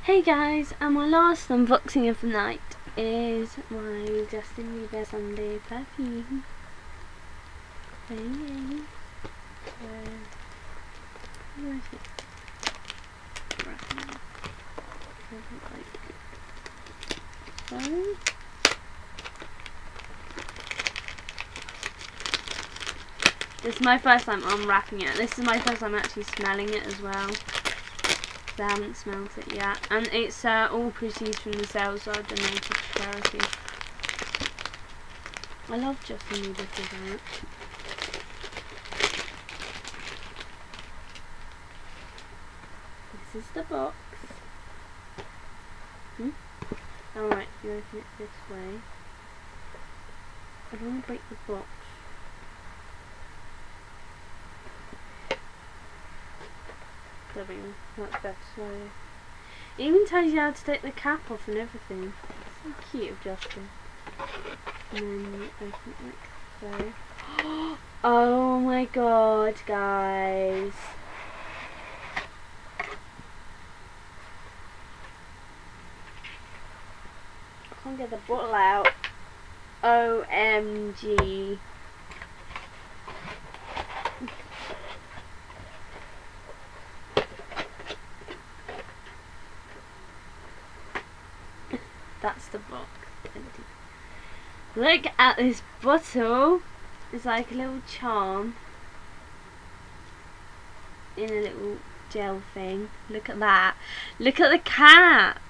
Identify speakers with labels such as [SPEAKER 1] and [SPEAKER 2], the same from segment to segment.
[SPEAKER 1] Hey guys, and my last unboxing of the night is my Justin Bieber Sunday perfume. Where is it? So. This is my first time unwrapping it. This is my first time actually smelling it as well. I haven't smelled it yet, and it's all proceeds from the sales are donated to charity. I love Justin Bieber for that. This is the box. Alright, you open it this way. I don't want to break the box. That's better. So it even tells you how to take the cap off and everything. So cute of Justin. And then you open it like so. Oh my god, guys. I can't get the bottle out. OMG. That's the box. Look at this bottle. It's like a little charm in a little gel thing. Look at that. Look at the cap.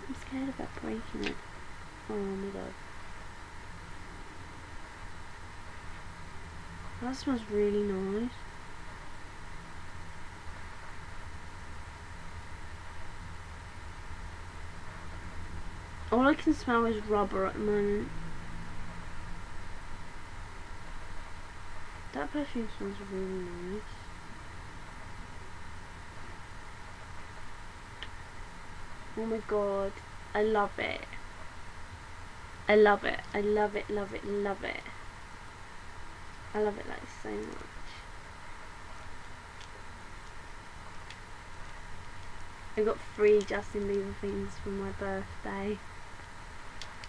[SPEAKER 1] I'm scared about breaking it. Oh my god. That smells really nice. All I can smell is rubber at the moment. That perfume smells really nice. Oh my god, I love it. I love it. I love it, love it, love it. I love it like so much. I got 3 Justin Bieber things for my birthday.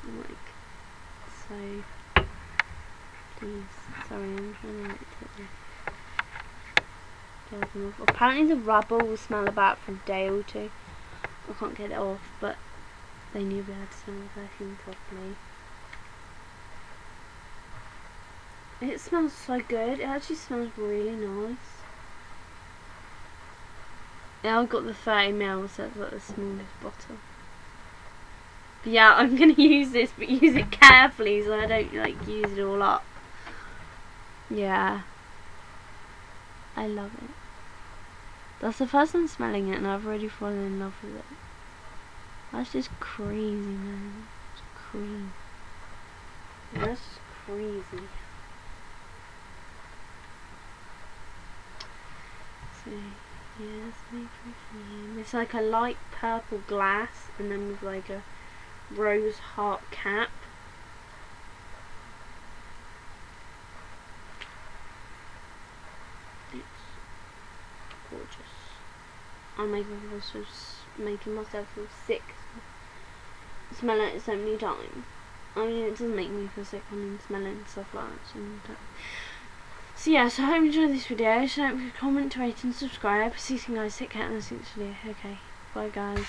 [SPEAKER 1] I'm like, so please, sorry, I'm trying to like get them off. Apparently the rubber will smell about for a day or two. I can't get it off, but then you'll be able to smell the perfume properly. It smells so good. It actually smells really nice. Yeah, I've got the 30ml, so it's like the smallest bottle. But yeah, I'm gonna use this, but use it carefully so I don't like use it all up. Yeah, I love it. That's the first time smelling it, and I've already fallen in love with it. That's just crazy, man. It's crazy. That's just crazy. So. Yeah, it's my perfume. It's like a light purple glass and then with like a rose heart cap. It's gorgeous. Oh my god, I was just making myself feel sick. Smelling it so many times. I mean, it doesn't make me feel sick when I'm smelling stuff like that. So yeah, so I hope you enjoyed this video. So don't forget to comment, rate and subscribe. See you guys, take care and I'll see you next video. Okay, bye guys.